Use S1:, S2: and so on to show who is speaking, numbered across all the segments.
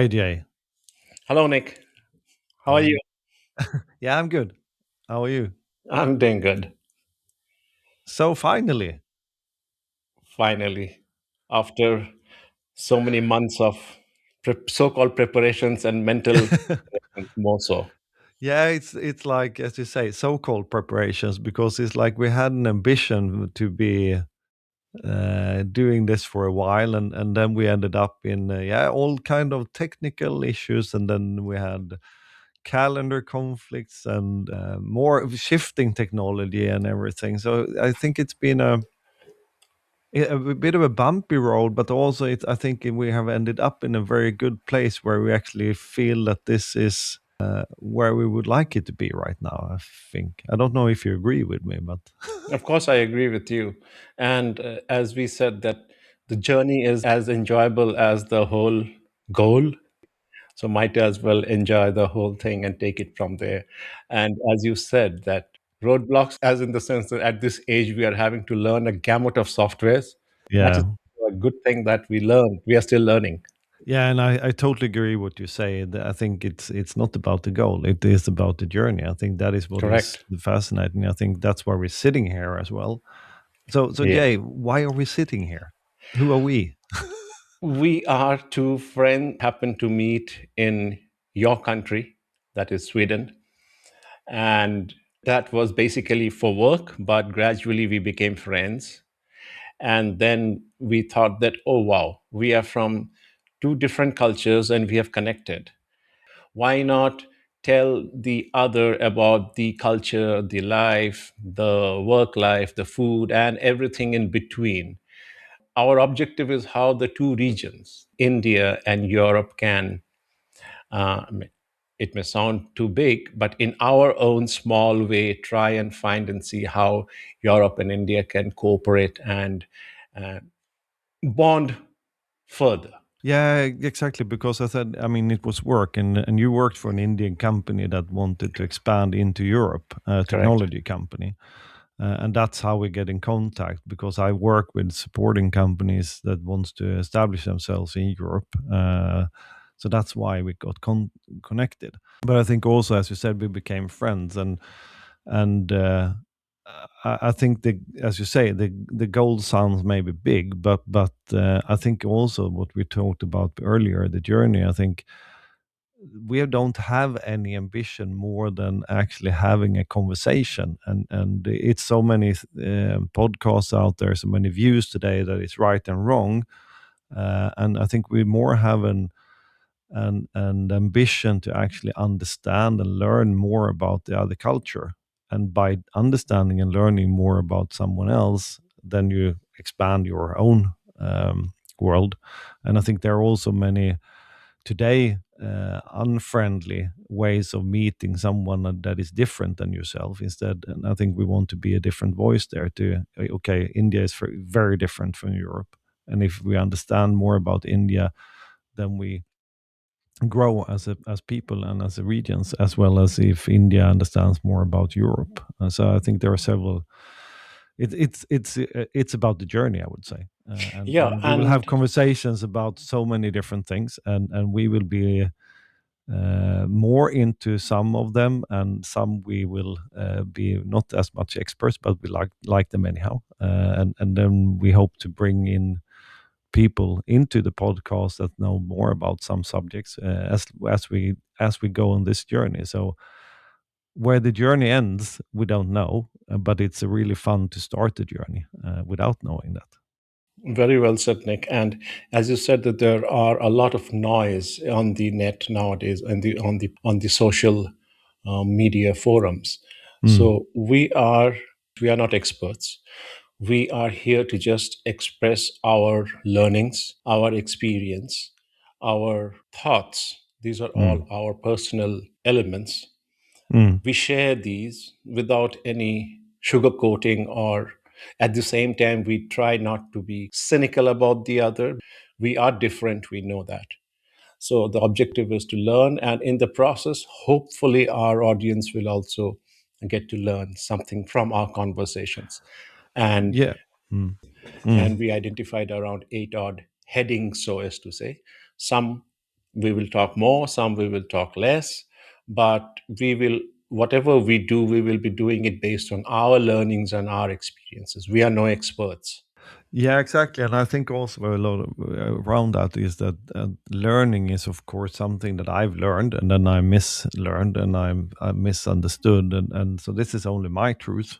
S1: Hi, Jay.
S2: Hello, Nick. How
S1: How
S2: are
S1: are
S2: you?
S1: you? Yeah, I'm good. How are you?
S2: I'm doing good.
S1: So finally,
S2: Finally, after so many months of so-called preparations and mental preparations, more so.
S1: yeah, it's like as you say, so-called preparations because it's like we had an ambition to be doing this for a while, and then we ended up in all kind of technical issues, and then we had calendar conflicts and more of shifting technology and everything. So I think it's been a bit of a bumpy road, but also I think we have ended up in a very good place where we actually feel that this is where we would like it to be right now. I think. I don't know if you agree with me, but
S2: Of course, I agree with you. And as we said, that the journey is as enjoyable as the whole goal. So might as well enjoy the whole thing and take it from there. And as you said, that roadblocks, as in the sense that at this age we are having to learn a gamut of softwares. That is
S1: yeah,
S2: a good thing that we learn. We are still learning.
S1: yeah, and I totally agree what you say. I think it's not about the goal; it is about the journey. I think that is what is
S2: Correct.
S1: fascinating. I think that's why we're sitting here as well. So
S2: Yeah.
S1: Jay, why are we sitting here? Who are we?
S2: We are two friends happen to meet in your country, that is Sweden. And that was basically for work, but gradually we became friends. And then we thought that, oh, wow, we are from two different cultures and we have connected. Why not tell the other about the culture, the life, the work life, the food, and everything in between? Our objective is how the two regions, India and Europe, can, uh, it may sound too big, but in our own small way, try and find and see how Europe and India can cooperate and uh, bond further.
S1: Yeah, exactly. Because I said, I mean, it was work, and you worked for an Indian company that wanted to expand into Europe, a
S2: Correct.
S1: technology company, and that's how we get in contact. Because I work with supporting companies that wants to establish themselves in Europe, so that's why we got connected. But I think also, as you said, we became friends, and I think as you say, the goal sounds maybe big, but I think also what we talked about earlier, the journey. I think we don't have any ambition more than actually having a conversation, and it's so many podcasts out there, so many views today that it's right and wrong, and I think we more have an ambition to actually understand and learn more about the other culture. And by understanding and learning more about someone else, then you expand your own world. And I think there are also many today unfriendly ways of meeting someone that is different than yourself instead. And I think we want to be a different voice there to, okay, India is very different from Europe. And if we understand more about India, then we grow as people and as a regions, as well as if India understands more about Europe. So I think there are several. It's about the journey, I would say,
S2: Yeah,
S1: and we will have
S2: and
S1: conversations about so many different things, and we will be more into some of them, and some we will be not as much experts, but we like them anyhow, and then we hope to bring in people into the podcast that know more about some subjects as we go on this journey. So where the journey ends, we don't know, but it's really fun to start the journey without knowing that.
S2: very well said, Nick. And as you said, that there are a lot of noise on the net nowadays, and the social media forums.
S1: Mm,
S2: So we are not experts. We are here to just express our learnings, our experience, our thoughts. These are all
S1: mm,
S2: our personal elements.
S1: mm.
S2: We share these without any sugarcoating, or at the same time we try not to be cynical about the other. We are different, we know that. So the objective is to learn, and in the process hopefully our audience will also get to learn something from our conversations. and
S1: Yeah. Mm, mm,
S2: and we identified around 8 odd headings, so as to say. Some We will talk more, some we will talk less, but we will, whatever we do, we will be doing it based on our learnings and our experiences. We are no experts.
S1: Yeah, exactly. And I think also a lot of, around that is that learning is, of course, something that I've learned and then I mislearned and I misunderstood. And so this is only my truth.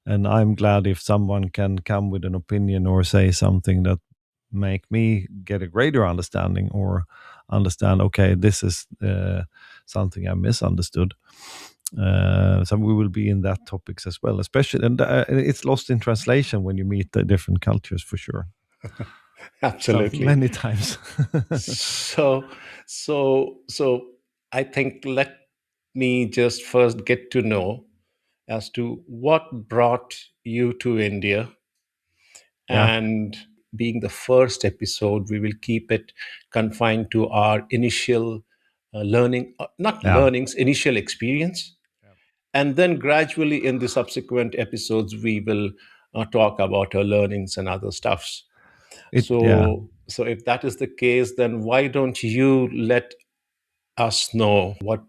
S1: And I'm glad if someone can come with an opinion or say something that make me get a greater understanding or understand, okay, this is something I misunderstood. So we will be in that topics as well, especially, and it's lost in translation when you meet the different cultures for sure. So
S2: Absolutely.
S1: many times.
S2: So, so I think let me just first get to know as to what brought you to India.
S1: Yeah,
S2: And being the first episode, we will keep it confined to our initial learning, not
S1: yeah,
S2: learnings, initial experience. And then gradually in the subsequent episodes, we will talk about our learnings and other stuffs.
S1: yeah,
S2: So if that is the case, then why don't you let us know what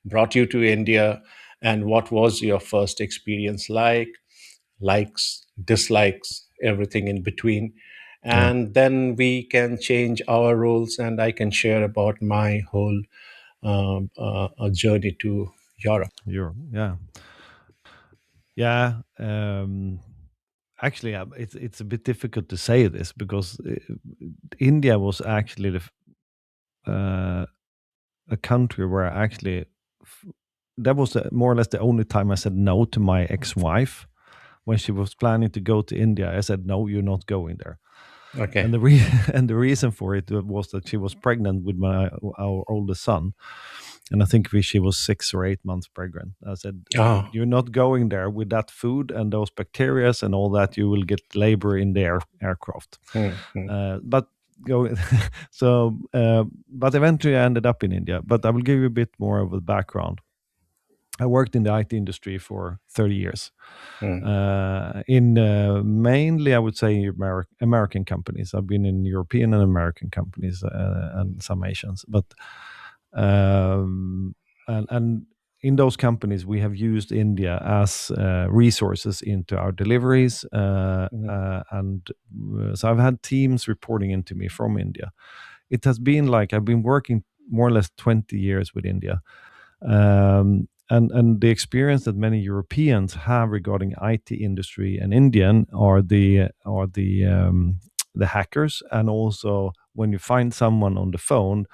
S2: brought you to India and what was your first experience like, likes, dislikes, everything in between.
S1: yeah.
S2: And then we can change our roles, and I can share about my whole journey to Europe.
S1: Yeah, yeah. Actually, it's a bit difficult to say this because India was actually uh, a country where I actually f- that was more or less the only time I said no to my ex-wife when she was planning to go to India. I said, "No, you're not going there."
S2: Okay.
S1: And and the reason for it was that she was pregnant with our oldest son, and I think she was 6 or 8 months pregnant. I said,
S2: Ah.
S1: "You're not going there with that food and those bacteria and all that. You will get labor in the aircraft."
S2: Hmm, hmm,
S1: But go but eventually I ended up in India. But I will give you a bit more of a background. I worked in the IT industry for 30 years
S2: hmm,
S1: in mainly, I would say, American companies. I've been in European and American companies and some Asians, but um, and in those companies we have used India as resources into our deliveries,
S2: hmm,
S1: and so I've had teams reporting into me from India. It has been like I've been working more or less 20 years with India, and the experience that many Europeans have regarding IT industry and Indian are the hackers, and also when you find someone on the phone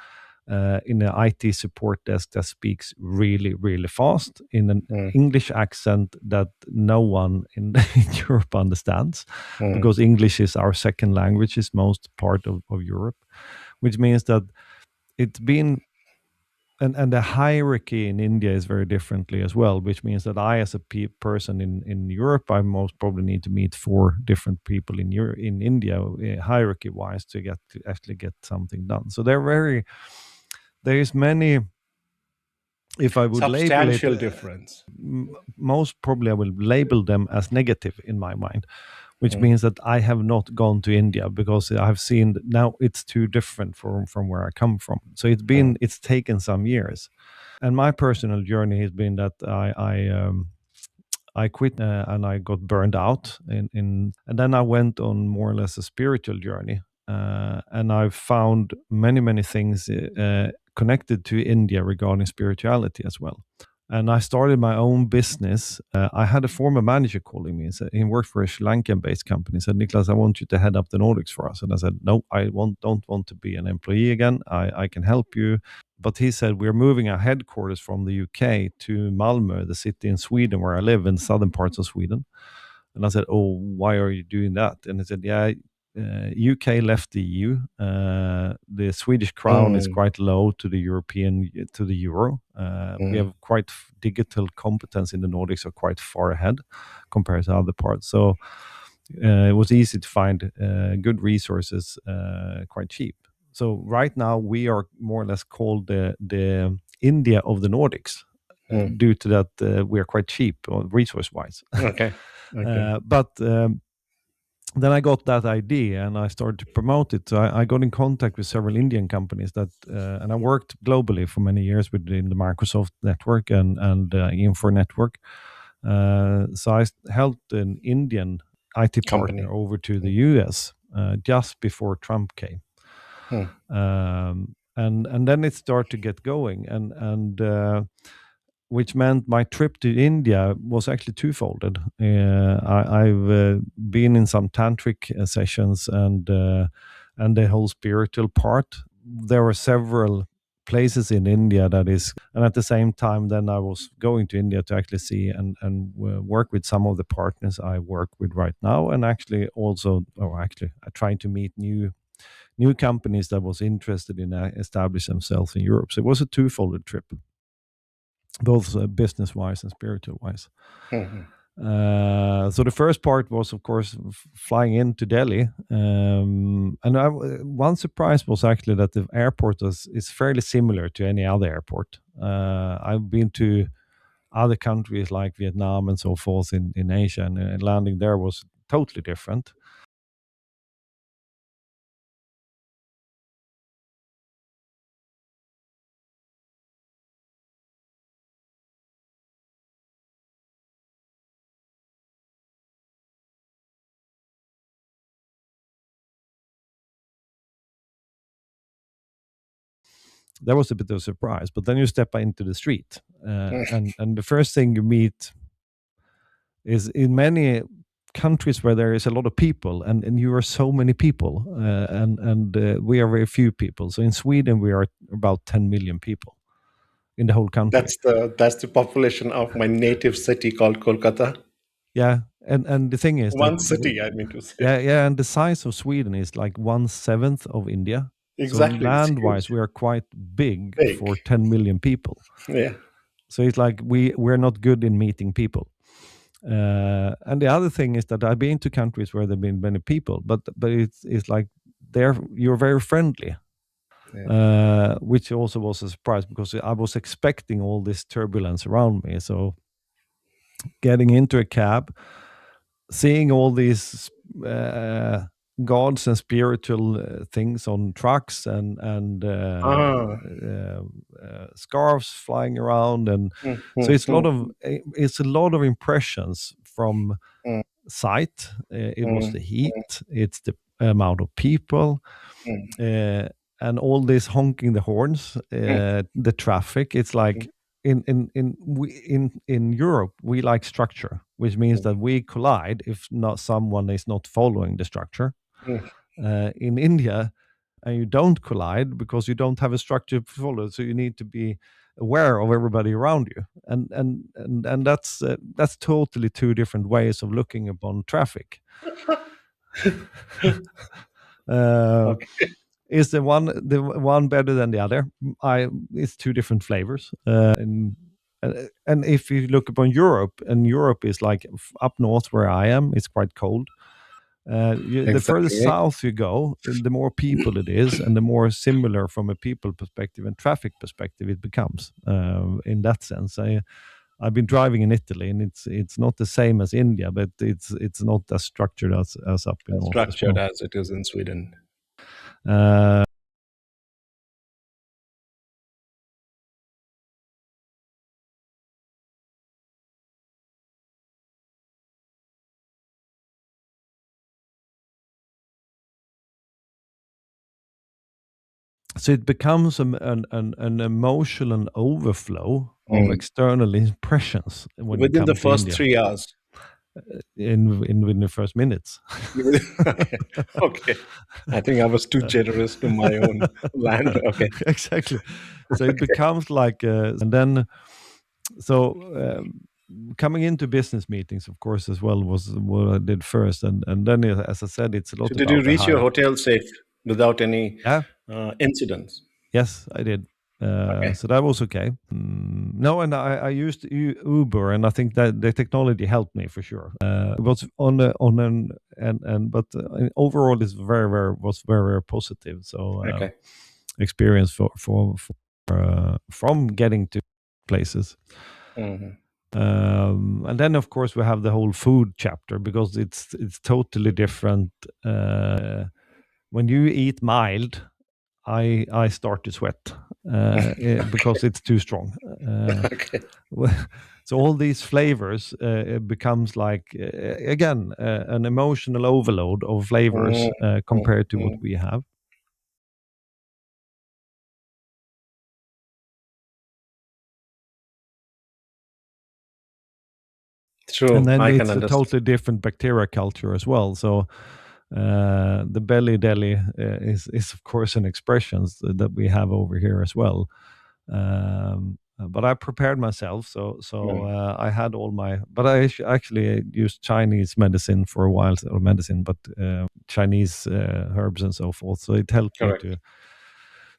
S1: in an IT support desk that speaks really really fast in an
S2: hmm,
S1: English accent that no one in, in Europe understands,
S2: hmm,
S1: because English is our second language, is most part of Europe, which means that it's been and the hierarchy in India is very differently as well, which means that I, as a person in Europe, I most probably need to meet four different people in India, hierarchy wise, to get to actually get something done. So there is many. If I would label it,
S2: substantial difference.
S1: most probably I will label them as negative in my mind, which
S2: Hmm,
S1: means that I have not gone to India because I've seen that now it's too different from where I come from. So
S2: hmm,
S1: it's taken some years, and my personal journey has been that I quit and I got burned out and then I went on more or less a spiritual journey, and I've found many things connected to India regarding spirituality as well. And I started my own business. I had a former manager calling me. He worked for a Sri Lankan-based company. He said, "Niklas, I want you to head up the Nordics for us." And I said, "No, don't want to be an employee again. I can help you." But he said, "We're moving our headquarters from the UK to Malmö, the city in Sweden where I live, in southern parts of Sweden." And I said, "Oh, why are you doing that?" And he said, "Yeah, UK left the EU. The Swedish crown is
S2: hmm,
S1: quite low to the European to the euro. We
S2: hmm,
S1: have quite digital competence in the Nordics, are quite far ahead compared to other parts. So it was easy to find good resources quite cheap. So right now we are more or less called the India of the Nordics."
S2: hmm.
S1: Due to that, we are quite cheap resource wise.
S2: Okay. Okay.
S1: But then I got that idea and I started to promote it. So I got in contact with several Indian companies and I worked globally for many years within the Microsoft network and Info network. So I helped an Indian IT partner
S2: Company.
S1: over to the
S2: Mm,
S1: US just before Trump came.
S2: mm,
S1: And then it started to get going, and which meant my trip to India was actually twofolded. I've been in some tantric sessions and the whole spiritual part. There were several places in India and at the same time, then I was going to India to actually see and work with some of the partners I work with right now, and actually also, or actually, I tried to meet new companies that was interested in establish themselves in Europe. So it was a twofolded trip, both business wise and spiritual wise.
S2: mm,
S1: So the first part was, of course, flying into Delhi, one surprise was actually that the airport is fairly similar to any other airport. I've been to other countries like Vietnam and so forth in Asia, and landing there was totally different. That was a bit of a surprise. But then you step into the street,
S2: mm.
S1: and the first thing you meet is in many countries where there is a lot of people, and you are so many people, and we are very few people. So in Sweden, we are about 10 million people in the whole country.
S2: That's the population of my native city called Kolkata.
S1: Yeah, and the thing is that
S2: One city, I mean to say.
S1: yeah, and the size of Sweden is like 1/7 of India. So
S2: Exactly, it's
S1: land wise,
S2: huge,
S1: we are quite big
S2: big.
S1: for 10 million people.
S2: Yeah,
S1: So it's like we're not good in meeting people. And the other thing is that I've been to countries where there've been many people, but it's like you're very friendly,
S2: yeah.
S1: which also was a surprise because I was expecting all this turbulence around me. So getting into a cab, seeing all these uh, gods and spiritual things on trucks
S2: Ah,
S1: scarves flying around, and
S2: mm,
S1: so
S2: mm, mm,
S1: it's a lot of impressions from
S2: mm,
S1: sight. It was
S2: mm,
S1: the heat, it's the amount of people,
S2: mm,
S1: uh, and all this honking the horns,
S2: mm,
S1: the traffic. It's like
S2: mm,
S1: in Europe we like structure, which means that we collide if not someone is not following the structure.
S2: mm.
S1: In India, and you don't collide because you don't have a structure to follow, so you need to be aware of everybody around you, and that's totally two different ways of looking upon traffic. uh,
S2: Okay.
S1: is the one better than the other? I It's two different flavors, and if you look upon Europe, and Europe is like up north where I am, it's quite cold. The further
S2: Exactly.
S1: south you go, the more people it is, and the more similar from a people perspective and traffic perspective it becomes. In that sense, I've been driving in Italy, and it's not the same as India, but it's not as structured as up in
S2: As
S1: north as
S2: structured
S1: well.
S2: as it is in Sweden.
S1: Uh, so it becomes an emotional overflow of
S2: Mm.
S1: external impressions when you
S2: Within the
S1: come to
S2: first
S1: India
S2: 3 hours.
S1: in the first minutes.
S2: Okay. Okay. I think I was too generous to my own land. Okay.
S1: Exactly. So it becomes like, and then so coming into business meetings, of course, as well was what I did first, and then as I said, it's a
S2: So
S1: lot
S2: did you
S1: about the
S2: reach your
S1: higher.
S2: hotel safe without any
S1: Yeah.
S2: incidents?
S1: Yes, I did.
S2: Okay.
S1: So that was okay. No, and I used Uber, and I think that the technology helped me for sure. It was on an and but overall, it's very positive. So
S2: Okay.
S1: experience from getting to places.
S2: Mhm.
S1: And then of course we have the whole food chapter, because it's totally different. When you eat mild, I start to sweat, because it's too strong.
S2: Okay.
S1: So all these flavors, it becomes like, again, an emotional overload of
S2: Mm,
S1: flavors,
S2: mm,
S1: compared to what
S2: mm.
S1: we have. And
S2: True,
S1: then
S2: I can
S1: it's a
S2: understand.
S1: totally different bacteria culture as well. So the belly deli, is of course an expression that we have over here as well. But I prepared myself, so
S2: Mm,
S1: I had all my. But I actually used Chinese medicine for a while, or medicine, but Chinese herbs and so forth. So it helped me
S2: correct.
S1: to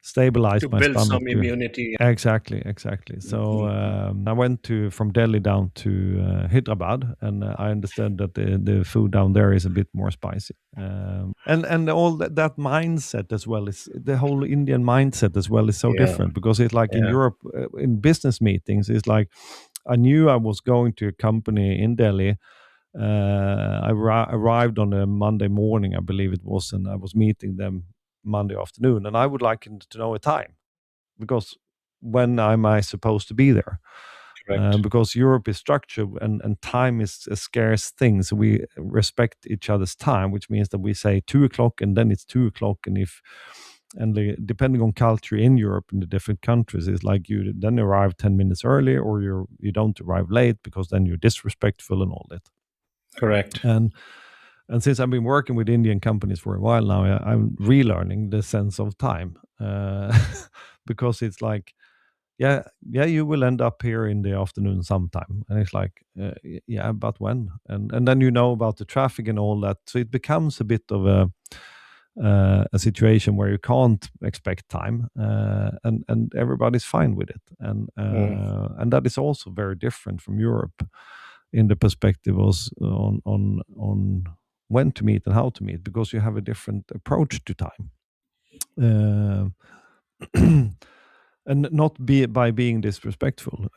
S1: stabilize
S2: To
S1: my
S2: build
S1: stomach
S2: some
S1: too.
S2: immunity.
S1: Exactly, exactly. So
S2: Mm.
S1: I went to from Delhi down to Hyderabad, and I understand that the food down there is a bit more spicy. And all that mindset as well, is the whole Indian mindset as well, is so
S2: Yeah,
S1: different, because it's like in
S2: yeah.
S1: Europe, in business meetings, it's like I knew I was going to a company in Delhi. I arrived on a Monday morning, I believe it was, and I was meeting them Monday afternoon, and I would like to know a time, because when am I supposed to be there?
S2: Correct.
S1: Because Europe is structured, and time is a scarce thing. So we respect each other's time, which means that we say 2 o'clock, and then it's 2 o'clock. And depending on culture in Europe in the different countries, it's like you then arrive 10 minutes early, or you don't arrive late, because then you're disrespectful and all that.
S2: Correct.
S1: And and since I've been working with Indian companies for a while now, I'm relearning the sense of time, because it's like, yeah, you will end up here in the afternoon sometime, and it's like, yeah, but when? And then you know about the traffic and all that, so it becomes a bit of a situation where you can't expect time, and everybody's fine with it,
S2: Mm,
S1: and that is also very different from Europe, in the perspective was on when to meet and how to meet, because you have a different approach to time. Uh, and not be by being disrespectful.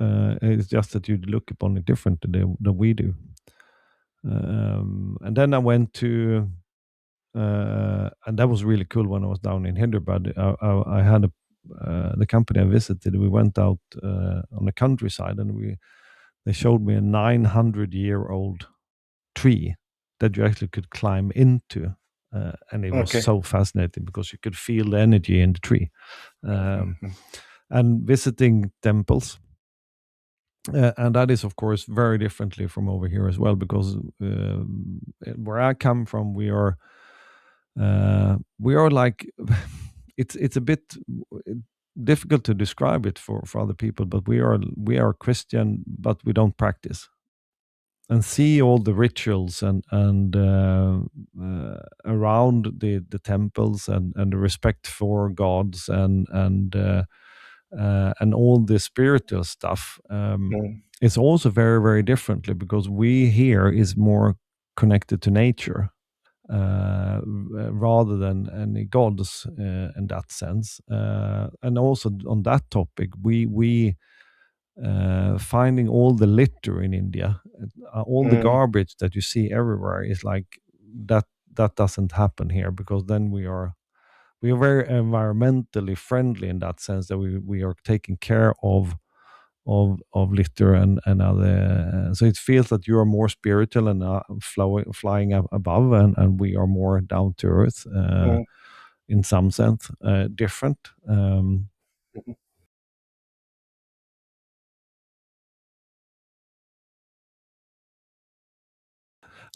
S1: It's just that you look upon it differently than we do. And then I went to, and that was really cool when I was down in Hyderabad. I had the company I visited. We went out on the countryside, and they showed me a 900-year-old tree that you actually could climb into. And it was
S2: okay.
S1: so fascinating, because you could feel the energy in the tree. Um,
S2: Mhm.
S1: and visiting temples. And that is, of course, very differently from over here as well, because where I come from, we are like, it's a bit difficult to describe it for other people, but we are Christian, but we don't practice, and see all the rituals and around the temples, and the respect for gods, and all the spiritual stuff,
S2: Mm,
S1: it's also very, very differently, because we here is more connected to nature, rather than any gods, in that sense. And also on that topic, we finding all the litter in India, all the
S2: mm,
S1: garbage that you see everywhere, is like that. That doesn't happen here, because then we are very environmentally friendly, in that sense, that we are taking care of litter and other. So it feels that you are more spiritual and flying up above, and we are more down to earth,
S2: mm.
S1: in some sense, different.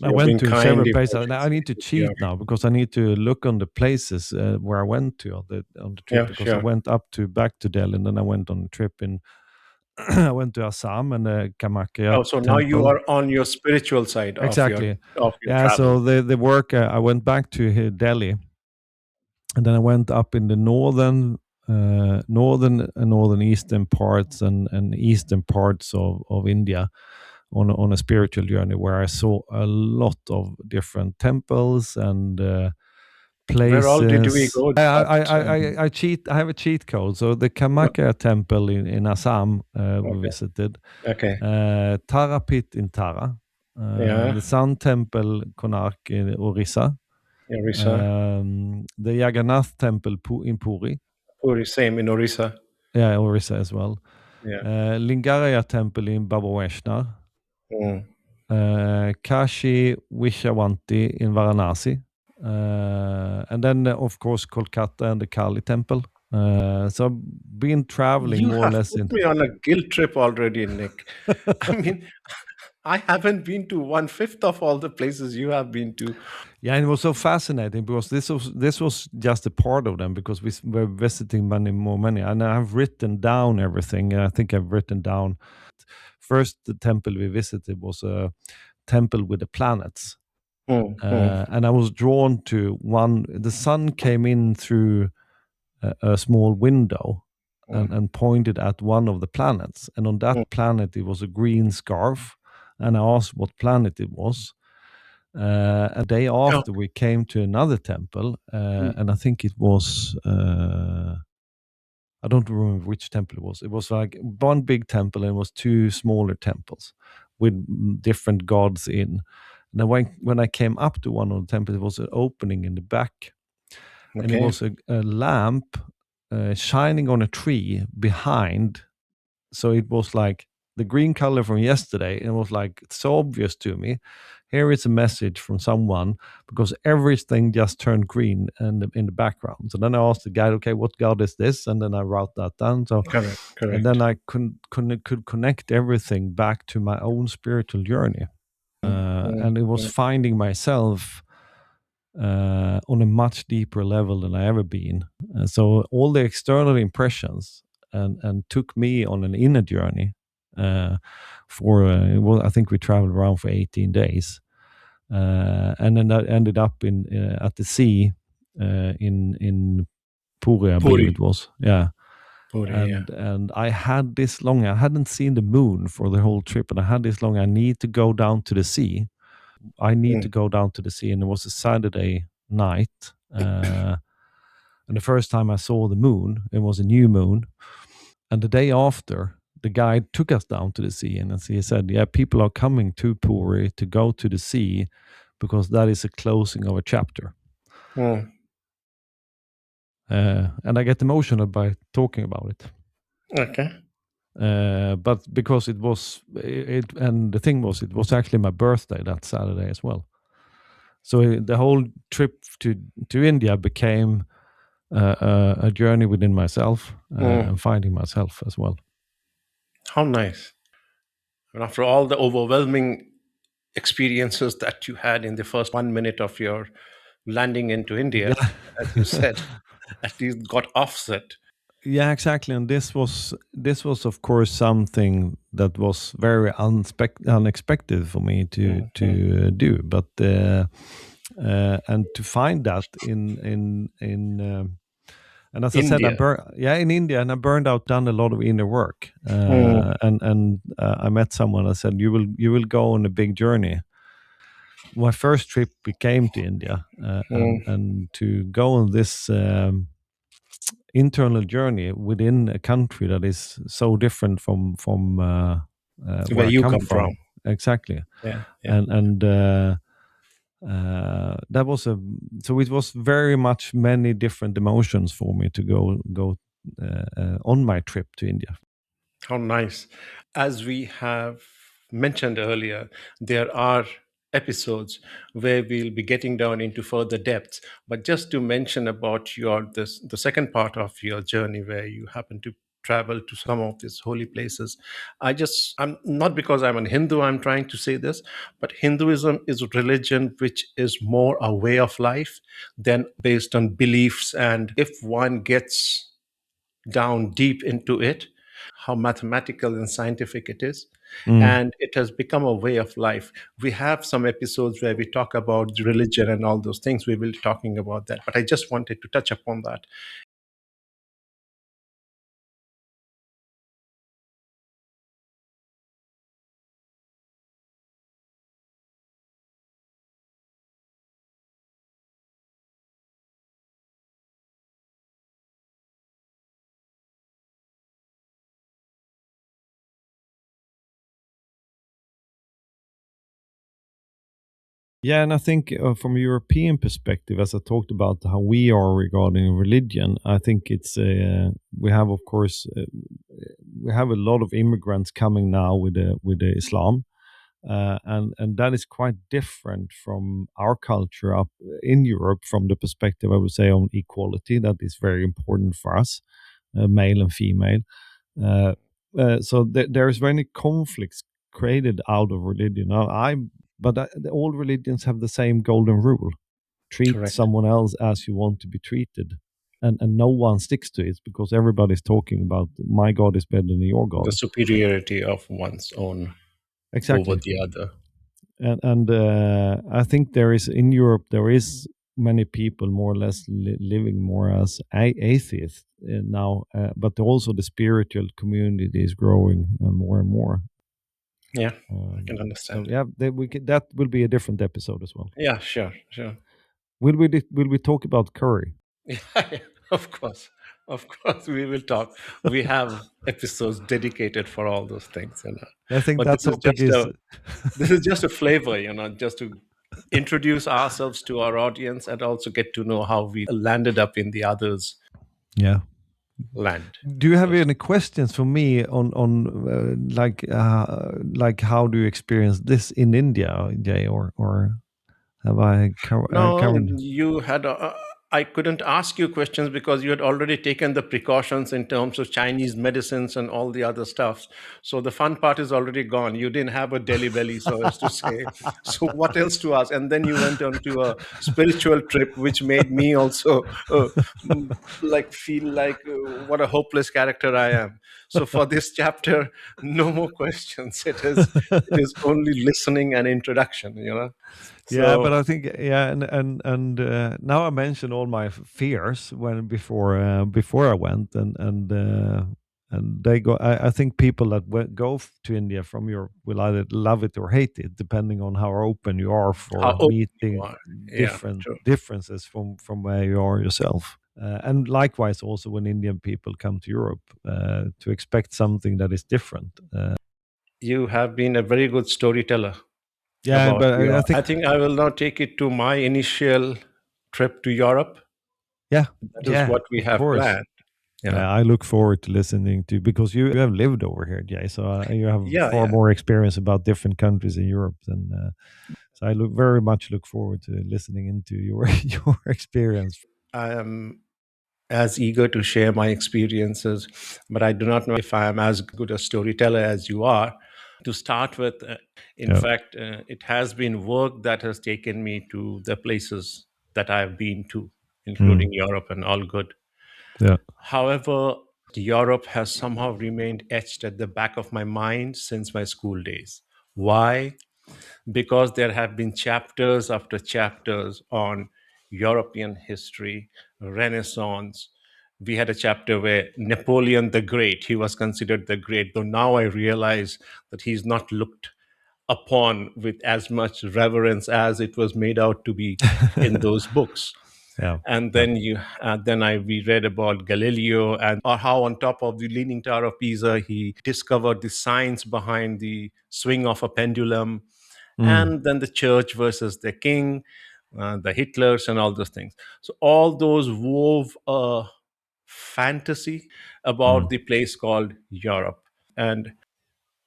S1: And I
S2: You're
S1: went
S2: being
S1: to
S2: kind,
S1: several places. And I
S2: emotions.
S1: need to
S2: Yeah,
S1: cheat now, because I need to look on the places where I went to on the trip,
S2: yeah,
S1: because I
S2: sure.
S1: went back to Delhi, and then I went on a trip in. I went to Assam and the Kamakya
S2: Oh, so now you
S1: temple.
S2: are on your spiritual side
S1: Exactly.
S2: of your
S1: Yeah.
S2: travel.
S1: So the work, I went back to Delhi, and then I went up in the northern and northeastern parts, and eastern parts of India, on a spiritual journey, where I saw a lot of different temples,
S2: Where all did we
S1: places.
S2: go? But
S1: I cheat. I have a cheat code. So the
S2: no.
S1: Kamakya temple in Assam we
S2: Okay.
S1: visited,
S2: Okay.
S1: Tara Pit in Tara,
S2: Yeah.
S1: the Sun Temple Konark in Orissa,
S2: Orissa.
S1: the Jagannath Temple in Puri,
S2: Puri, same in Orissa.
S1: yeah, Orissa as well,
S2: Yeah.
S1: Lingaraya Temple in Babaweshnar,
S2: Mm.
S1: Kashi Vishwavanti in Varanasi, and then of course Kolkata and the Kali Temple. So I've been traveling
S2: You
S1: more or
S2: have
S1: less
S2: put
S1: in.
S2: me on a guilt trip already, Nick. I mean, I haven't been to one-fifth of all the places you have been to.
S1: Yeah, and it was so fascinating because this was just a part of them because were visiting many, and I've written down everything. I think I've written down first the temple we visited was a temple with the planets,
S2: Mm, mm,
S1: and I was drawn to one. The sun came in through a small window
S2: mm,
S1: and pointed at one of the planets, and on
S2: mm.
S1: that planet it was a green scarf, and I asked what planet it was. A day
S2: Oh,
S1: after, we came to another temple,
S2: mm,
S1: and I think it was, I don't remember which temple it was. It was like one big temple and it was two smaller temples with different gods in. And then when I came up to one of the temples, it was an opening in the back, and it
S2: okay.
S1: was a lamp shining on a tree behind. So it was like the green color from yesterday, and it was like it's so obvious to me. Here is a message from someone because everything just turned green and in the background. So then I asked the guide, okay, what god is this? And then I wrote that down. So
S2: Correct.
S1: and then
S2: Correct.
S1: I could connect everything back to my own spiritual journey,
S2: Mm, mm,
S1: and it was
S2: mm.
S1: finding myself on a much deeper level than I ever been. So all the external impressions and took me on an inner journey. For well, I think we traveled around for 18 days, and then that ended up in at the sea in Puri, I believe
S2: Puri.
S1: it was. Yeah,
S2: Puri, yeah.
S1: and I had this long. I hadn't seen the moon for the whole trip, and I had this long. I need to go down to the sea. I need to
S2: Mm,
S1: go down to the sea, and it was a Saturday night. And the first time I saw the moon, it was a new moon. And the day after, the guide took us down to the sea, and he said, "Yeah, people are coming to Puri to go to the sea because that is a closing of a chapter."
S2: mm.
S1: And I get emotional by talking about it.
S2: Okay.
S1: But because it was it, and the thing was, it was actually my birthday that Saturday as well. So the whole trip to India became a journey within myself
S2: Mm.
S1: and finding myself as well.
S2: How nice. And after all the overwhelming experiences that you had in the first 1 minute of your landing into India,
S1: Yeah,
S2: as you said, at least got offset.
S1: yeah, exactly. And this was of course something that was very unexpected for me to
S2: Mm, mm.
S1: do, but and to find that in and as I said,
S2: India.
S1: yeah, in India, and I burned out, done a lot of inner work,
S2: Mm,
S1: and I met someone. I said, you will go on a big journey. My first trip became to India,
S2: mm.
S1: and to go on this internal journey within a country that is so different from
S2: Where
S1: where I
S2: you
S1: come
S2: come from.
S1: from. Exactly,
S2: Yeah, yeah.
S1: and that was a so it was very much many different emotions for me to go on my trip to India.
S2: How nice. As we have mentioned earlier, there are episodes where we'll be getting down into further depths. But just to mention about your this the second part of your journey where you happen to travel to some of these holy places. I'm not because I'm a Hindu, I'm trying to say this, but Hinduism is a religion which is more a way of life than based on beliefs. And if one gets down deep into it, how mathematical and scientific it is.
S1: Mm.
S2: And it has become a way of life. We have some episodes where we talk about religion and all those things. We will be talking about that. But I just wanted to touch upon that.
S1: Yeah, and I think from a European perspective, as I talked about how we are regarding religion, I think it's we have, of course, we have a lot of immigrants coming now with the Islam, and that is quite different from our culture up in Europe. From the perspective, I would say, on equality, that is very important for us, male and female. Uh, there's many conflicts created out of religion. Now, all religions have the same golden rule: treat
S2: Correct.
S1: someone else as you want to be treated, and no one sticks to it because everybody's talking about my God is better than your
S2: The
S1: God.
S2: superiority of one's own over
S1: Exactly.
S2: the other.
S1: And I think there is in Europe there is many people more or less living more as atheists now, but also the spiritual community is growing more and more.
S2: Yeah, I can
S1: So
S2: understand.
S1: yeah, that will be a different episode as well.
S2: Yeah, sure, sure.
S1: Will we talk about curry?
S2: Yeah, yeah, of course. Of course, we will talk. We have episodes dedicated for all those things, you know.
S1: I think
S2: But
S1: that topic is
S2: this is just a flavor, you know, just to introduce ourselves to our audience and also get to know how we landed up in the others'
S1: yeah.
S2: land.
S1: Do you have
S2: So,
S1: any questions for me on like how do you experience this in India, Jay, or have I
S2: no,
S1: covered?
S2: you had. I couldn't ask you questions because you had already taken the precautions in terms of Chinese medicines and all the other stuff. So the fun part is already gone. You didn't have a Delhi belly, so as to say. So what else to ask? And then you went on to a spiritual trip, which made me also like feel like what a hopeless character I am. So for this chapter, no more questions. It is only listening and introduction. You know.
S1: Yeah, but
S2: So
S1: I think yeah, and now I mentioned all my fears when before I went, and they go. I think people that go to India from Europe will either love it or hate it, depending on how open you are
S2: how
S1: for
S2: open you
S1: meeting
S2: are. Yeah,
S1: different
S2: true.
S1: differences from where you are yourself. And likewise, also when Indian people come to Europe, to expect something that is different.
S2: You have been a very good storyteller
S1: Yeah,
S2: about
S1: but I
S2: your.
S1: think
S2: I think I will now take it to my initial trip to Europe.
S1: yeah,
S2: That is
S1: yeah,
S2: what we
S1: of
S2: have
S1: course.
S2: planned. Yeah.
S1: Yeah, I look forward to listening to because you have lived over here, Jay. So you have
S2: Yeah,
S1: far
S2: yeah.
S1: more experience about different countries in Europe than. So I very much look forward to listening into your your experience.
S2: I am as eager to share my experiences, but I do not know if I am as good a storyteller as you are. To start with, in
S1: Yeah.
S2: fact, it has been work that has taken me to the places that I have been to,
S1: Mm.
S2: including Europe and all good.
S1: Yeah.
S2: However, Europe has somehow remained etched at the back of my mind since my school days. Why? Because there have been chapters after chapters on European history, Renaissance. We had a chapter where Napoleon the Great, he was considered the great, though now I realize that he's not looked upon with as much reverence as it was made out to be in those books.
S1: Yeah.
S2: And
S1: Yeah.
S2: then I we read about Galileo and or how on top of the Leaning Tower of Pisa he discovered the science behind the swing of a pendulum,
S1: Mm.
S2: and then the church versus the king, the Hitlers and all those things. So all those wove a fantasy about
S1: Mm.
S2: the place called Europe. And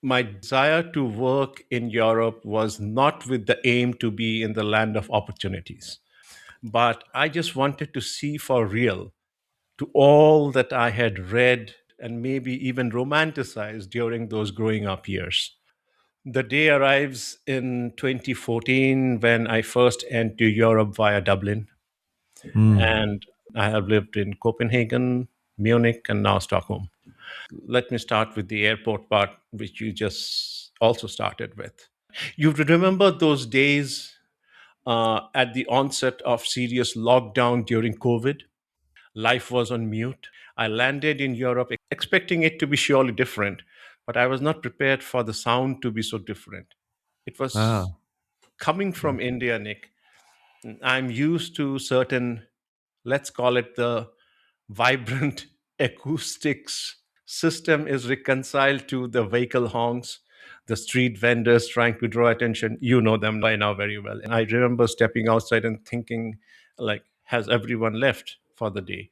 S2: my desire to work in Europe was not with the aim to be in the land of opportunities, but I just wanted to see for real to all that I had read and maybe even romanticized during those growing up years. The day arrives in 2014 when I first entered Europe via Dublin,
S1: Mm.
S2: and I have lived in Copenhagen, Munich, and now Stockholm. Let me start with the airport part, which you just also started with. You remember those days at the onset of serious lockdown during COVID? Life was on mute. I landed in Europe expecting it to be surely different, but I was not prepared for the sound to be so different. It was
S1: Ah.
S2: coming
S1: Yeah.
S2: from India, Nick. I'm used to certain, let's call it the vibrant acoustics system is reconciled to the vehicle honks. the street vendors trying to draw attention. You know them by now very well. And I remember stepping outside and thinking, like, has everyone left for the day?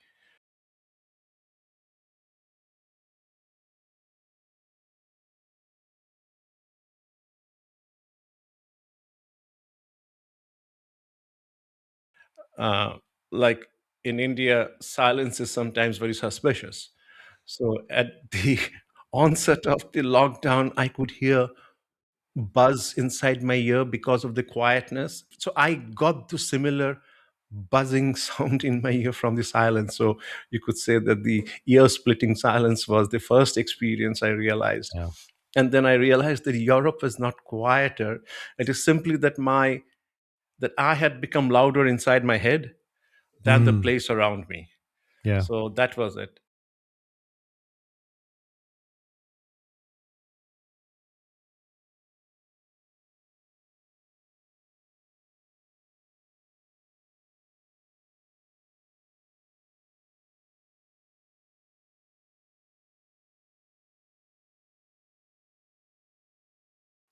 S2: Uh, like in India, silence is sometimes very suspicious. So at the onset of the lockdown, I could hear buzz inside my ear because of the quietness. So I got the similar buzzing sound in my ear from the silence. So you could say that the ear splitting silence was the first experience I realized.
S1: Yeah.
S2: And then I realized that Europe is not quieter. It is simply that I had become louder inside my head than the
S1: Mm.
S2: place around me.
S1: Yeah.
S2: So that was it.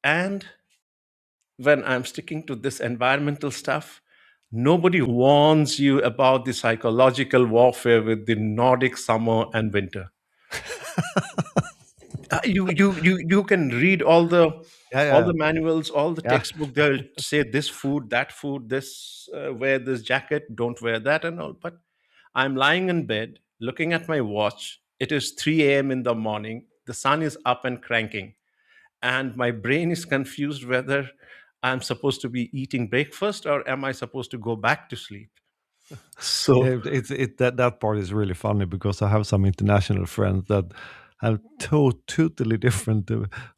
S2: And when I'm sticking to this environmental stuff, nobody warns you about the psychological warfare with the Nordic summer and winter. You can read
S1: Yeah.
S2: all the
S1: Yeah.
S2: manuals, all the
S1: Yeah.
S2: textbook. They'll say this food, that food, this wear this jacket, don't wear that, and all. But I'm lying in bed, looking at my watch. It is 3 a.m. in the morning. The sun is up and cranking, and my brain is confused whether I'm supposed to be eating breakfast or am I supposed to go back to sleep.
S1: Yeah,
S2: So,
S1: it's that part is really funny because I have some international friends that have totally different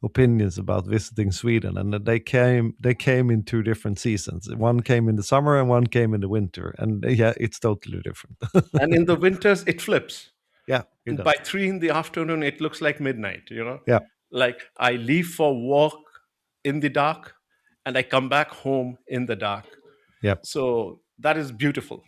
S1: opinions about visiting Sweden, and that they came in two different seasons. One came in the summer and one came in the winter, and yeah, it's totally different.
S2: and in the winters, it flips.
S1: Yeah, it
S2: By
S1: does.
S2: 3 in the afternoon, it looks like midnight.
S1: Yeah,
S2: Like I leave for work in the dark and I come back home in the dark.
S1: yeah,
S2: So that is beautiful.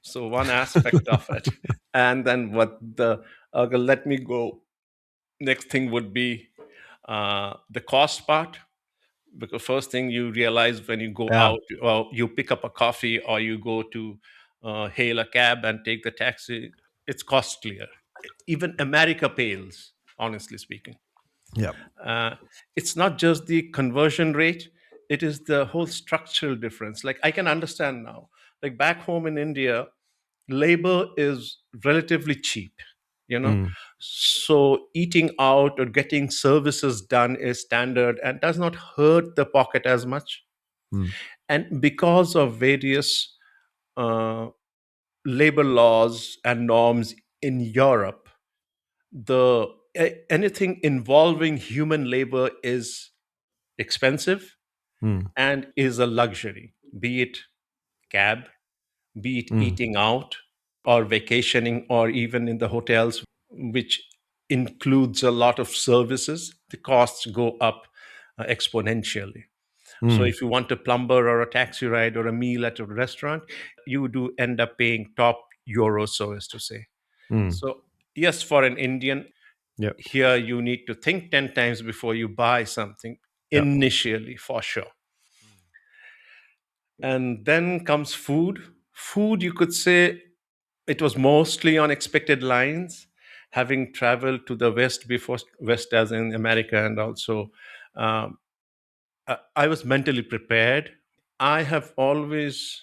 S2: So one aspect of it. And then what the okay, let me go. Next thing would be the cost part. Because first thing you realize when you go
S1: yeah.
S2: out, or you pick up a coffee, or you go to hail a cab and take the taxi, it's costlier. Even America pales, honestly speaking.
S1: Yeah.
S2: uh, it's not just the conversion rate, it is the whole structural difference. Like I can understand now, like back home in India, labor is relatively cheap.
S1: Mm,
S2: So eating out or getting services done is standard and does not hurt the pocket as much.
S1: mm,
S2: And because of various uh, labor laws and norms in Europe, anything involving human labor is expensive
S1: mm,
S2: and is a luxury, be it cab, be it
S1: mm,
S2: eating out or vacationing, or even in the hotels, which includes a lot of services. The costs go up exponentially. So
S1: mm,
S2: if you want a plumber or a taxi ride or a meal at a restaurant, you do end up paying top euro, so as to say.
S1: mm.
S2: So yes, for an Indian,
S1: Yeah,
S2: here you need to think 10 times before you buy something,
S1: yeah.
S2: initially, for sure. And then comes food. Food, you could say, it was mostly on expected lines. Having traveled to the West before, West as in America, and also um, I was mentally prepared. I have always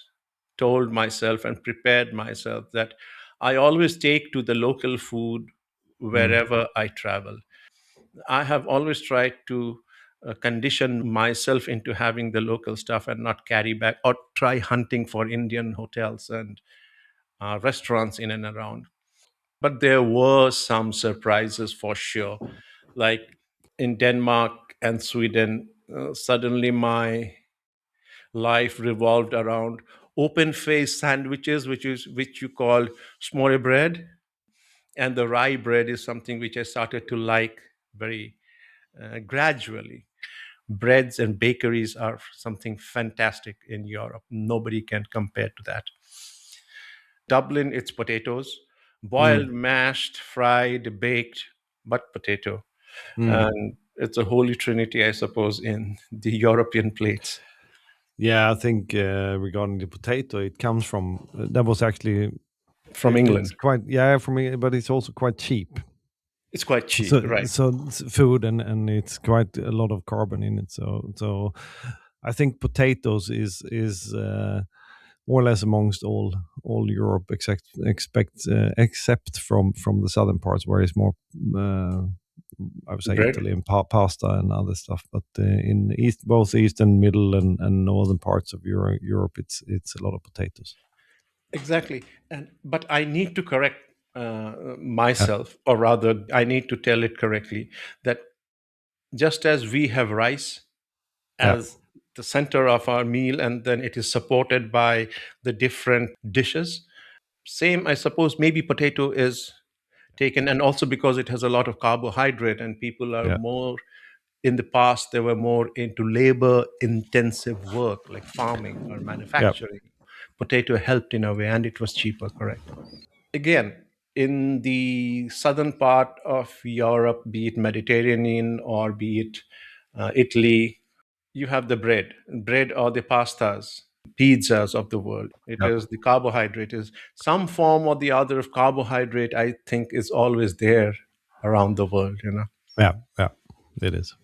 S2: told myself and prepared myself that I always take to the local food
S1: Mm,
S2: wherever I travel. I have always tried to condition myself into having the local stuff and not carry back or try hunting for Indian hotels and restaurants in and around. But there were some surprises for sure. Like in Denmark and Sweden, suddenly my life revolved around open face sandwiches, which you call smøre bread, and the rye bread is something which I started to like very. gradually. Breads and bakeries are something fantastic in Europe. Nobody can compare to that. Dublin, it's potatoes, boiled,
S1: Mm.
S2: mashed, fried, baked, but potato.
S1: Mm.
S2: And it's a holy trinity, I suppose, in the European plates.
S1: Yeah, I think regarding the potato, it comes from that was actually
S2: From
S1: it's
S2: England.
S1: quite yeah for me, but it's also quite cheap.
S2: It's quite cheap,
S1: So
S2: right?
S1: food and it's quite a lot of carbon in it. So I think potatoes is more or less amongst all Europe except from the southern parts where it's more I would say
S2: Bread.
S1: Italy and pasta and other stuff. But in east both east and middle and northern parts of Europe, it's a lot of potatoes.
S2: Exactly. And but I need to correct
S1: Yeah,
S2: myself, or rather, I need to tell it correctly that just as we have rice
S1: yeah,
S2: as the center of our meal, and then it is supported by the different dishes. Same, I suppose, maybe potato is taken, and also because it has a lot of carbohydrate, and people are
S1: yeah,
S2: more, in the past, they were more into labor intensive work like farming or
S1: yeah,
S2: manufacturing. Potato helped in a way, and it was cheaper, correct? Again, in the southern part of Europe, be it Mediterranean or be it Italy, you have the bread or the pastas, pizzas of the world. It
S1: yeah,
S2: is the carbohydrate, is some form or the other of carbohydrate, I think, is always there around the world, you know.
S1: yeah, yeah. It is.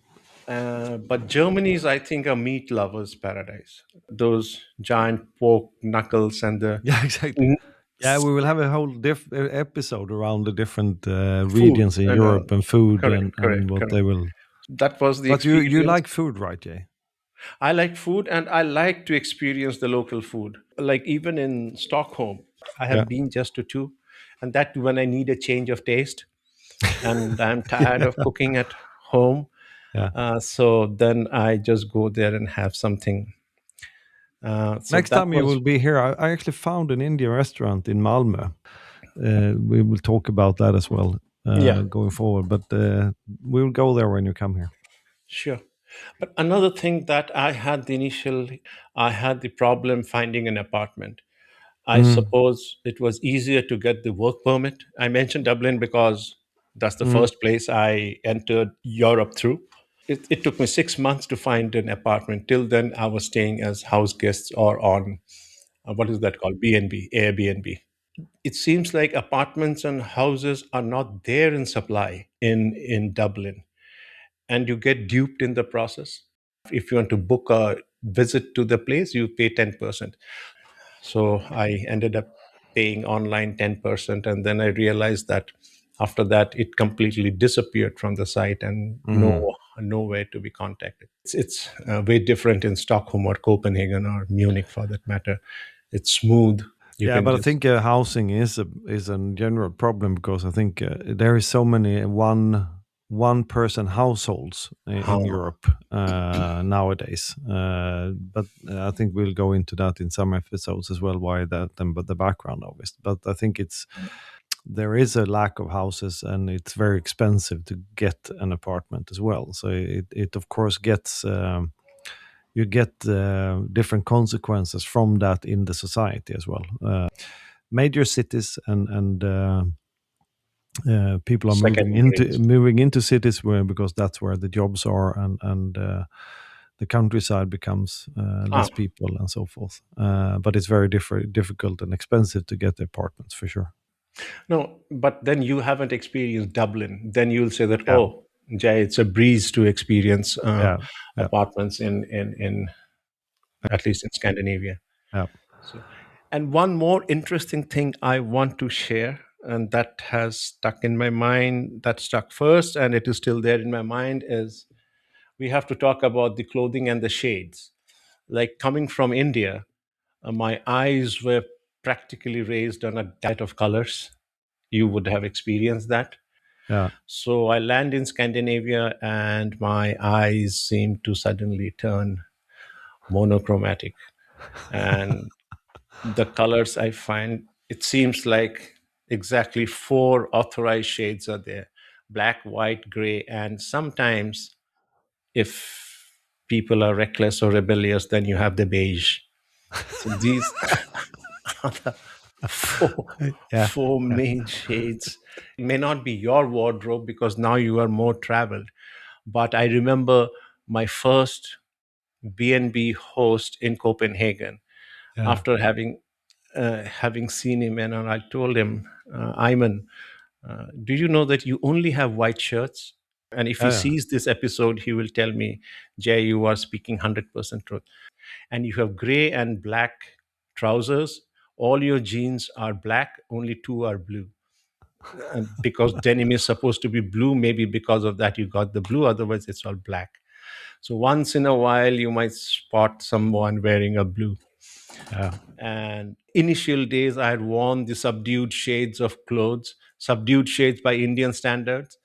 S2: But Germany is, I think, a meat lover's paradise. Those giant pork knuckles and the
S1: Yeah, exactly.
S2: n-
S1: Yeah,
S2: s-
S1: we will have a whole episode around the different
S2: food
S1: regions in
S2: and
S1: Europe and food
S2: correct,
S1: and
S2: correct,
S1: what
S2: correct.
S1: they will.
S2: That was the
S1: But you
S2: experience.
S1: like food, right, Jay?
S2: I like food, and I like to experience the local food. Like even in Stockholm, I
S1: Yeah,
S2: have been just to two, and that when I need a change of taste and I'm tired
S1: yeah,
S2: of cooking at home.
S1: yeah.
S2: So then I just go there and have something. So
S1: Next
S2: that
S1: time you
S2: was,
S1: will be here, I actually found an Indian restaurant in Malmö. We will talk about that as well
S2: yeah,
S1: going forward. But we will go there when you come here.
S2: sure. But another thing that I had the problem finding an apartment. I
S1: Mm,
S2: suppose it was easier to get the work permit. I mentioned Dublin because that's the
S1: mm,
S2: first place I entered Europe through. It took me 6 months to find an apartment. Till then, I was staying as house guests or on what is that called? BNB, Airbnb. It seems like apartments and houses are not there in supply in Dublin, and you get duped in the process. If you want to book a visit to the place, you pay 10%. So I ended up paying online 10%. And then I realized that after that, it completely disappeared from the site and
S1: mm.
S2: nowhere to be contacted. It's way different in Stockholm or Copenhagen or Munich for that matter. It's smooth. You
S1: Yeah,
S2: can
S1: but I
S2: just,
S1: think housing is a general problem because I think there is so many one person households in
S2: huh,
S1: Europe nowadays. But I think we'll go into that in some episodes as well. Why that and but the background of it. But I think it's there is a lack of houses and it's very expensive to get an apartment as well. So it of course gets. You get different consequences from that in the society as well. Major cities and people are
S2: second raised.
S1: moving into cities where because that's where the jobs are and the countryside becomes
S2: Ah,
S1: less people and so forth. But it's very difficult and expensive to get the apartments for sure.
S2: no, but then you haven't experienced Dublin. Then you'll say that,
S1: Yeah,
S2: oh, Jay, it's a breeze to experience
S1: yeah, yeah,
S2: apartments in at least in Scandinavia.
S1: yeah,
S2: So, and one more interesting thing I want to share, and that has stuck in my mind, that stuck first, and it is still there in my mind, is we have to talk about the clothing and the shades. Like coming from India, my eyes were practically raised on a diet of colors. You would have experienced that.
S1: yeah.
S2: So I land in Scandinavia, and my eyes seem to suddenly turn monochromatic. And the colors I find, it seems like exactly four authorized shades are there: black, white, gray, and sometimes If people are reckless or rebellious, then you have the beige. So these are the four,
S1: Yeah,
S2: four
S1: yeah,
S2: main shades. It may not be your wardrobe because now you are more traveled. But I remember my first B&B host in Copenhagen.
S1: yeah,
S2: After having seen him, and I told him, Ayman, do you know that you only have white shirts? And if he
S1: yeah,
S2: sees this episode, he will tell me, Jay, you are speaking 100% truth. And you have gray and black trousers. All your jeans are black, only two are blue. And because denim is supposed to be blue, maybe because of that you got the blue, otherwise it's all black. So once in a while you might spot someone wearing a blue.
S1: yeah.
S2: And initial days I had worn the subdued shades of clothes, subdued shades by Indian standards.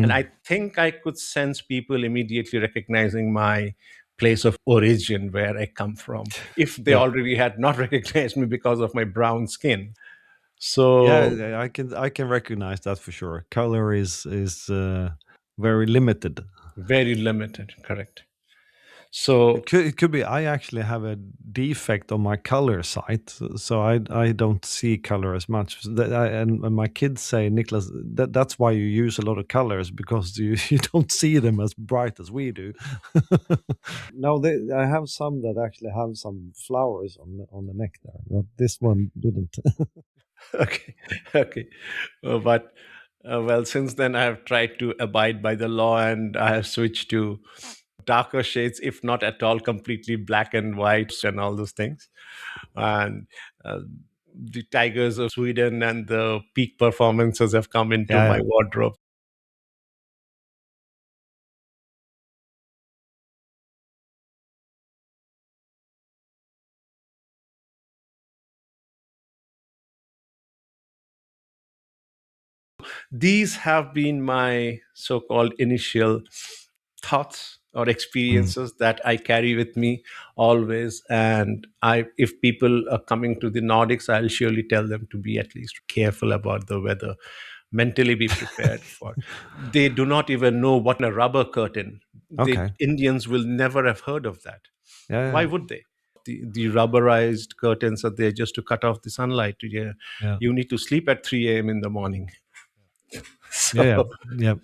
S2: And
S1: Mm,
S2: I think I could sense people immediately recognizing my place of origin, where I come from, if they
S1: yeah,
S2: already had not recognized me because of my brown skin.
S1: yeah.
S2: So
S1: I can recognize that for sure. Color is very limited.
S2: very limited, correct. So
S1: It could be I actually have a defect on my color sight, so I don't see color as much. And my kids say, Niklas, that's why you use a lot of colors, because you you don't see them as bright as we do. No, I have some that actually have some flowers on the neck there, but this one didn't.
S2: okay, okay. But well, since then I have tried to abide by the law, and I have switched to darker shades, if not at all completely black and white and all those things. And uh, the Tigers of Sweden and the peak performances have come into
S1: Yeah,
S2: my
S1: yeah.
S2: wardrobe. These have been my so-called initial thoughts or
S1: Mm.
S2: experiences that I carry with me always. And if people are coming to the Nordics, I'll surely tell them to be at least careful about the weather, mentally be prepared for. They do not even know what a rubber curtain. The
S1: Okay.
S2: Indians will never have heard of that.
S1: Yeah,
S2: Why
S1: yeah,
S2: would they? The rubberized curtains are there just to cut off the sunlight. Yeah,
S1: yeah,
S2: you need to sleep at 3 a.m. in the morning.
S1: yeah, yeah,
S2: So
S1: yeah.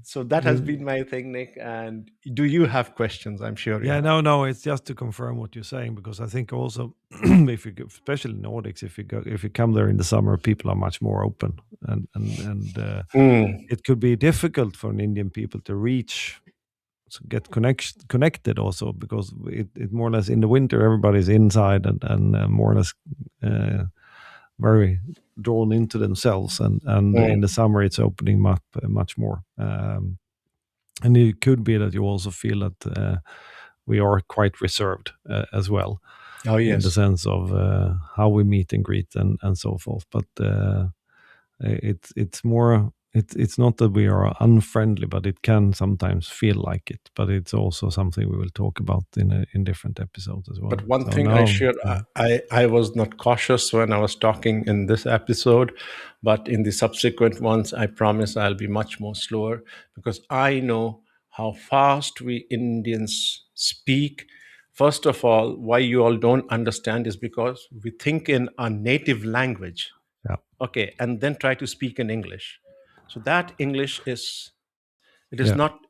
S2: so that has
S1: The-
S2: been my thing, Nick. And do you have questions? I'm sure you
S1: Yeah,
S2: have.
S1: no, no, it's just to confirm what you're saying, because I think also if you go, especially in Nordics, if you come there in the summer, people are much more open, and
S2: Mm.
S1: it could be difficult for an Indian people to reach, to get connected also, because it more or less in the winter everybody's inside, and more or less uh, very drawn into themselves, and in the
S2: Mm.
S1: summer it's opening up much more. And it could be that you also feel that we are quite reserved as well,
S2: Oh,
S1: in the
S2: yes.
S1: sense of how we meet and greet and so forth. But it's more, it's not that we are unfriendly, but it can sometimes feel like it. But it's also something we will talk about in different episodes as well.
S2: But one
S1: So
S2: thing I
S1: no,
S2: sure I was not cautious when I was talking in this episode, but in the subsequent ones, I promise I'll be much more slower because I know how fast we Indians speak. First of all, why you all don't understand is because we think in our native language,
S1: yeah,
S2: okay, and then try to speak in English. So that English is, it is
S1: yeah,
S2: not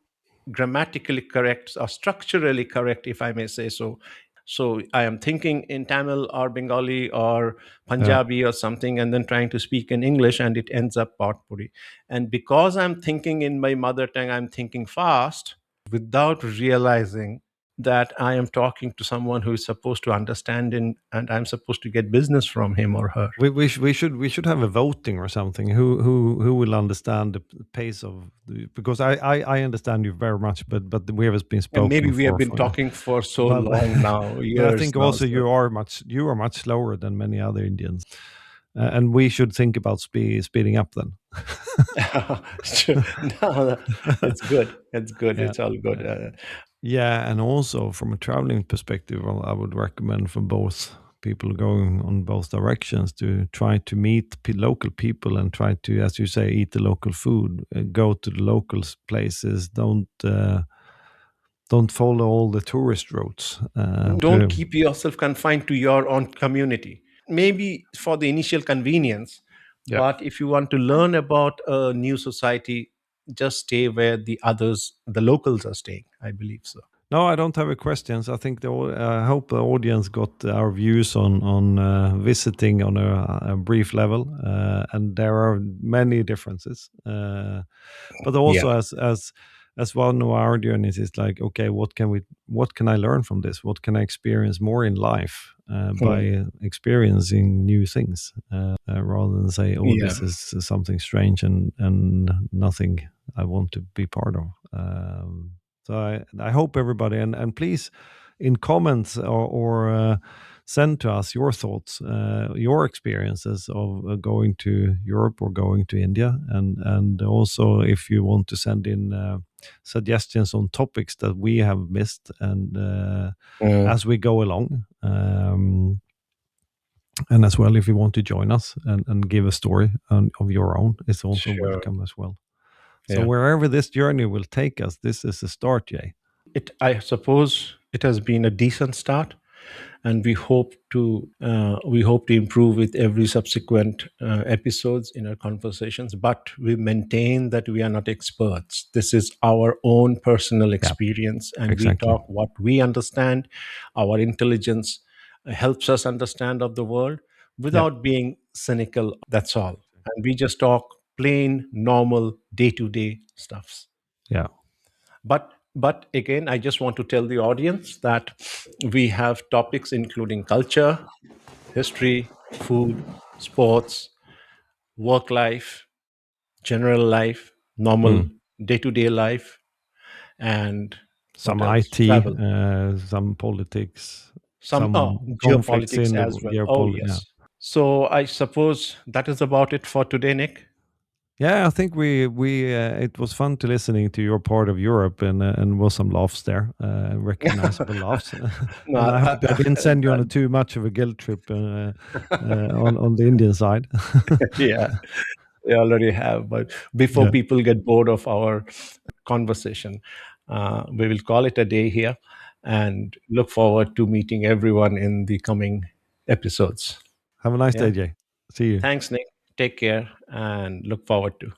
S2: grammatically correct or structurally correct, if I may say so. So I am thinking in Tamil or Bengali or
S1: yeah.
S2: Punjabi or something, and then trying to speak in English, and it ends up potpourri. And because I'm thinking in my mother tongue, I'm thinking fast without realizing that I am talking to someone who is supposed to understand, and I'm supposed to get business from him or her.
S1: We should have a voting or something. Who will understand the pace of because I understand you very much, but we have been
S2: And maybe
S1: spoken
S2: we have
S1: for
S2: been talking for so
S1: but
S2: long now,
S1: but I
S2: years
S1: think
S2: now.
S1: also
S2: So
S1: you are much slower than many other Indians, and we should think about speeding up then.
S2: Sure. No, it's good. It's good.
S1: Yeah.
S2: It's all good.
S1: Yeah. Yeah, and also from a traveling perspective, well, I would recommend for both people going on both directions to try to meet local people and try to, as you say, eat the local food, go to the local places. Don't. don't follow all the tourist routes.
S2: Don't keep yourself confined to your own community. Maybe for the initial convenience,
S1: Yeah.
S2: but if you want to learn about a new society, just stay where the others, the locals, are staying. I believe so.
S1: No, I don't have any questions. I think I hope the audience got our views on visiting on a brief level, and there are many differences. But
S2: Yeah.
S1: also, as one of our journeys is like, okay, what can I learn from this? What can I experience more in life
S2: Hmm.
S1: by experiencing new things, rather than say, oh,
S2: Yeah.
S1: this is something strange and nothing I want to be part of. So I hope everybody, and please in comments or send to us your thoughts, your experiences of going to Europe or going to India, and also if you want to send in suggestions on topics that we have missed, and
S2: Mm,
S1: as we go along. And as well, if you want to join us and give a story of your own, it's also
S2: sure.
S1: welcome as well. So
S2: Yeah.
S1: wherever this journey will take us, this is a start, Jay.
S2: I suppose it has been a decent start, and we hope to improve with every subsequent episodes in our conversations. But we maintain that we are not experts. This is our own personal
S1: Yeah,
S2: experience, and we
S1: exactly.
S2: talk what we understand. Our intelligence helps us understand of the world
S1: Yeah,
S2: without being cynical. That's all, and we just talk plain, normal, day-to-day stuffs.
S1: yeah.
S2: But again, I just want to tell the audience that we have topics including culture, history, food, sports, work life, general life, normal
S1: Mm.
S2: day-to-day life, and what
S1: Some
S2: else?
S1: IT,
S2: Travel.
S1: some politics,
S2: Some
S1: some conflicts
S2: geopolitics
S1: in the
S2: as well. Oh
S1: geopolitics. Yeah.
S2: yes. So I suppose that is about it for today, Nick.
S1: Yeah, I think we it was fun to listening to your part of Europe, and was some laughs there, recognizable laughs,
S2: No,
S1: and I hope I didn't send you on a too much of a guilt trip on the Indian side.
S2: yeah, we already have. But before
S1: Yeah,
S2: people get bored of our conversation, we will call it a day here and look forward to meeting everyone in the coming episodes.
S1: have a nice
S2: Yeah.
S1: day, Jay. See you.
S2: Thanks, Nick. Take care and look forward to.